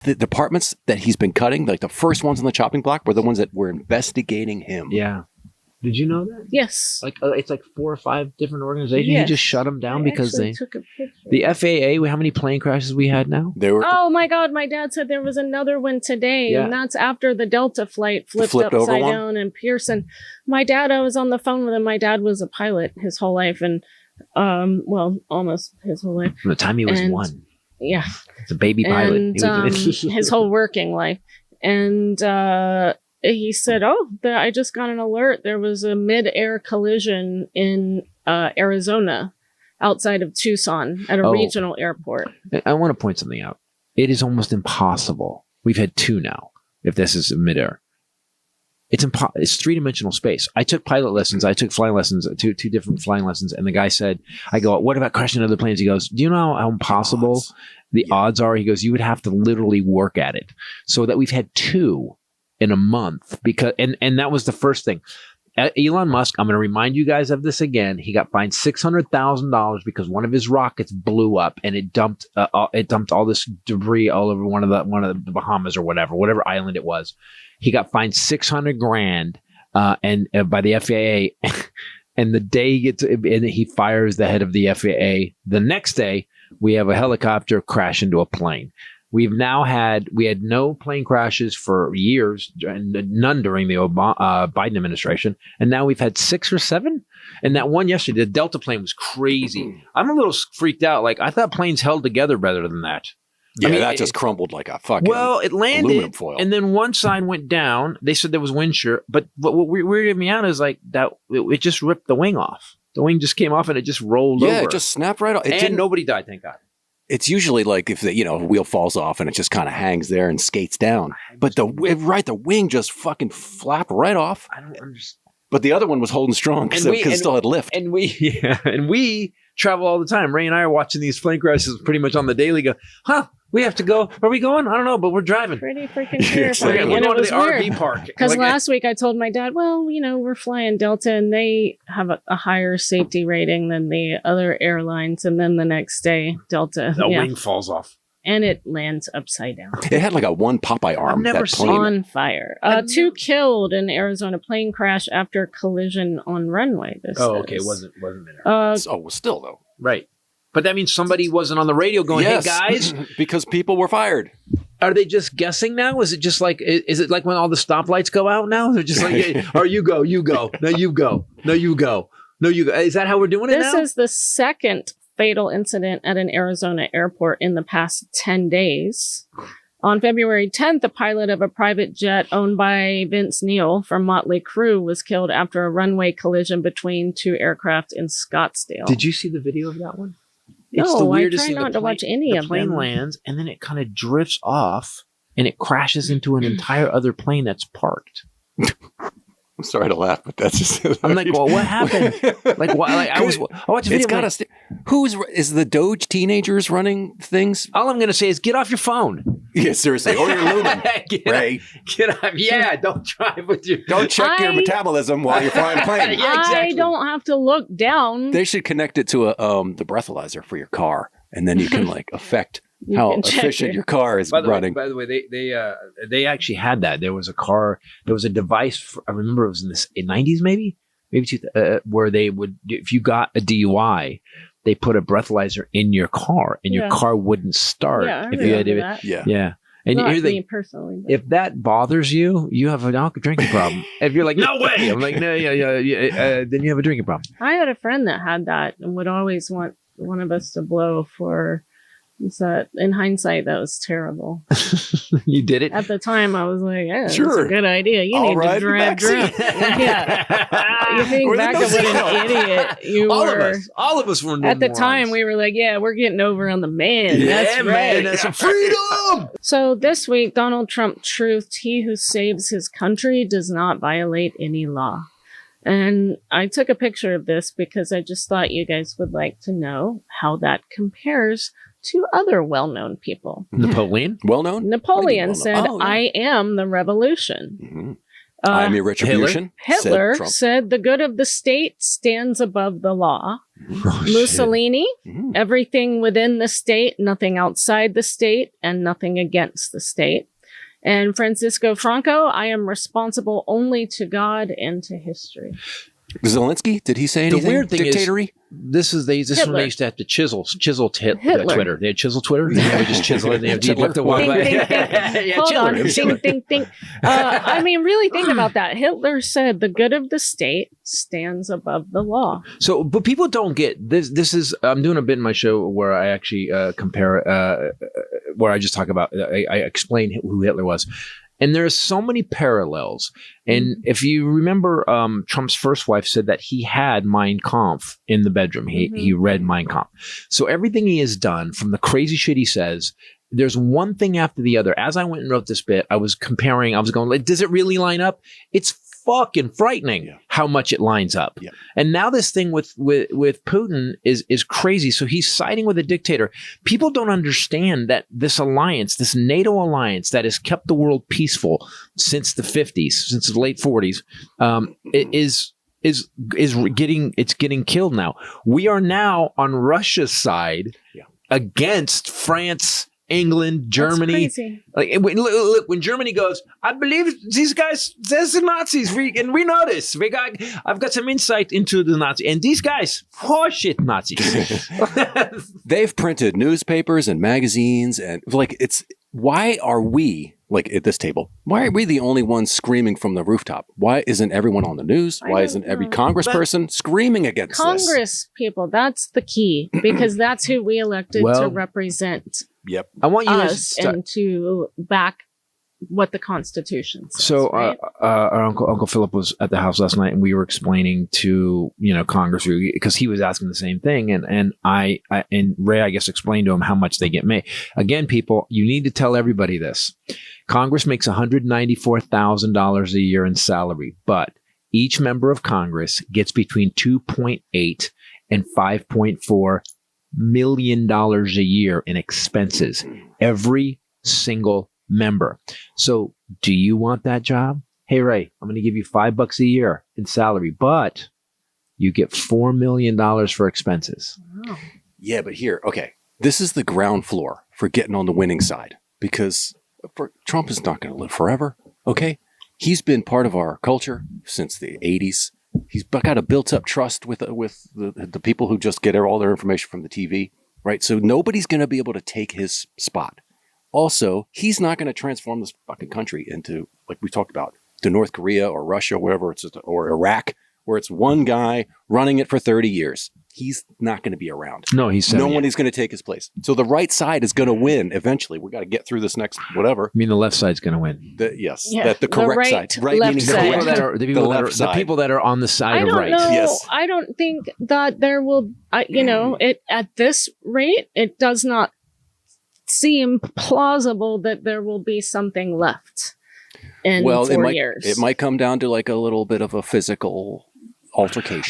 the departments that he's been cutting, like the first ones on the chopping block, were the ones that were investigating him. Yeah. Did you know that? Yes. Like it's like 4 or 5 different organizations. Yes. He just shut them down I because they took a picture. the FAA. How many plane crashes we had now? They were. Oh my God! My dad said there was another one today, Yeah. and that's after the Delta flight flipped over upside one? down in Pearson. My dad, I was on the phone with him. My dad was a pilot his whole life, and well, almost his whole life. From the time he was And- 1, Yeah, it's a baby pilot. and He was- his whole working life, and he said, I just got an alert. There was a mid-air collision in Arizona outside of Tucson at a regional airport. I want to point something out. It is almost impossible. We've had 2 now. If this is midair, it's 3-dimensional space. I took pilot lessons. I took flying lessons, two different flying lessons. And the guy said, I go, what about crashing other planes? He goes, do you know how impossible the odds are? He goes, you would have to literally work at it. So that we've had 2 in a month because, and that was the first thing. Elon Musk, I'm going to remind you guys of this again. He got fined $600,000 because one of his rockets blew up and it dumped all this debris all over one of the Bahamas or whatever island it was. He got fined $600,000 and by the FAA. And the day he fires the head of the FAA, the next day we have a helicopter crash into a plane. We had no plane crashes for years, and none during the Biden administration. And now we've had 6 or 7. And that one yesterday, the Delta plane was crazy. I'm a little freaked out. Like, I thought planes held together better than that. Yeah, I mean, that just crumbled like a fucking it landed, aluminum foil. and then one side went down. They said there was wind shear. But what weirded me out is like that it just ripped the wing off. The wing just came off and it just rolled over. Yeah, it just snapped right off. And nobody died, thank God. It's usually like if the wheel falls off and it just kind of hangs there and skates down. But the wing just fucking flapped right off. I don't understand. But the other one was holding strong because it still had lift. And we travel all the time. Ray and I are watching these plane crashes pretty much on the daily. Go, we have to go. Are we going? I don't know, but we're driving. Pretty freaking terrifying. We're and going it to was the weird. RV park. Because last week I told my dad, well, we're flying Delta and they have a higher safety rating than the other airlines. And then the next day, Delta. The wing falls off. And it lands upside down. It had like a one Popeye arm. I've never seen on fire. 2 killed in Arizona plane crash after collision on runway. Okay. It wasn't there. Still though. Right. But that means somebody wasn't on the radio going, Yes. hey guys. Because people were fired. Are they just guessing now? Is it just like, is it like when all the stoplights go out now? They're just like, hey, or you go. No, you go. No, you go. No, you go. Is that how we're doing it now? This is the second fatal incident at an Arizona airport in the past 10 days. On February 10th, the pilot of a private jet owned by Vince Neil from Motley Crue was killed after a runway collision between 2 aircraft in Scottsdale. Did you see the video of that one? No, I try not to watch any of them. The plane lands and then it kind of drifts off and it crashes into an entire other plane that's parked. I'm sorry to laugh, but that's just. I'm like, well, what happened? Like, what? Like, I watched a video. It's got to. Is the DOGE teenagers running things? All I'm going to say is get off your phone. Yeah, seriously. Or your lumen. Ray. Get off. Yeah, don't drive with your. Don't check your metabolism while you're flying a plane. Yeah, exactly. I don't have to look down. They should connect it to the breathalyzer for your car, and then you can affect how efficient your car is running. By the way, they actually had that. There was a car. There was a device. I remember it was in the 90s, maybe where they would, if you got a DUI, they put a breathalyzer in your car, and your car wouldn't start. Yeah, if you had that. Yeah. And not here's me personally. But. If that bothers you, you have an alcohol drinking problem. If you're like, no way, I'm like, no, yeah, then you have a drinking problem. I had a friend that had that and would always want one of us to blow for. So in hindsight, that was terrible. You did it? At the time, I was like, yeah, sure. That's a good idea. You need to drive drunk. Yeah. You think back of what an idiot you were. All of us were At the time, we were like, yeah, we're getting over on the man. Yeah, that's right. Man, that's some freedom. So this week, Donald Trump truthed, he who saves his country does not violate any law. And I took a picture of this because I just thought you guys would like to know how that compares to other well-known people. Napoleon? Well-known? Napoleon said, I am the revolution. I'm your retribution. Hitler said Trump. said the good of the state stands above the law. Oh, shit. Mussolini, Mhm. everything within the state, nothing outside the state, and nothing against the state. And Francisco Franco, I am responsible only to God and to history. Zelensky, did he say The anything? weird thing is- Dictatory? This is when Hitler. they used to have to chisel Hitler. Twitter. They had chisel Twitter. They would just chisel it. They have Hitler. have to walk Ding, by. ding, ding. Yeah, Hold chiller. on. It was chiller. Ding, ding, ding. I mean, really think about that. Hitler said the good of the state stands above the law. So, but people don't get this. This is I'm doing a bit in my show where I actually compare, where I just talk about. I explain who Hitler was, and there's so many parallels. And if you remember, Trump's first wife said that he had Mein Kampf in the bedroom. He read Mein Kampf. So everything he has done, from the crazy shit he says, there's one thing after the other. As I went and wrote this bit, I was comparing. I was going, like, does it really line up? It's fucking frightening how much it lines up. Yeah. And now this thing with Putin is crazy. So he's siding with a dictator. People don't understand that this alliance, this NATO alliance that has kept the world peaceful since the 50s, since the late 40s, is getting killed now. We are now on Russia's side against France, England, Germany. That's crazy. Like look, when Germany goes, I believe these guys, there's the Nazis, we know this. I've got some insight into the Nazis, and these guys, shit, Nazis. They've printed newspapers and magazines, and like, why are we, like at this table, why are we the only ones screaming from the rooftop? Why isn't everyone on the news? I Why don't isn't every know. congressperson screaming against this? Congress people, that's the key, because that's who we elected to Well, represent Yep. I want you us to and to back what the Constitution says. So right? our Uncle Philip was at the house last night, and we were explaining to Congress, because he was asking the same thing, and I and Ray, I guess, explained to him how much they get made. Again, people, you need to tell everybody this: Congress makes $194,000 a year in salary, but each member of Congress gets between 2.8 and 5.4 million dollars a year in expenses. Every single member. So do you want that job? Hey, Ray, I'm going to give you $5 a year in salary, but you get $4 million for expenses. Wow. Yeah, but here, okay, this is the ground floor for getting on the winning side, because Trump is not going to live forever. Okay, he's been part of our culture since the 80s. He's got a built-up trust with the people who just get all their information from the TV, right? So nobody's going to be able to take his spot. Also, he's not going to transform this fucking country into, like we talked about, to North Korea or Russia, wherever it's, or Iraq, where it's one guy running it for 30 years. He's not going to be around. No, he's No one is going to take his place. So the right side is going to win eventually. We got to get through this next whatever. I mean, the left side's going to win. Yes, Yeah, that the the correct right, side, right? left Meaning side. the correct, The people that are on the side I of don't right. know. Yes. I don't think that there will, it at this rate, it does not seem plausible that there will be something left in 4 years. It might come down to like a little bit of a physical altercation.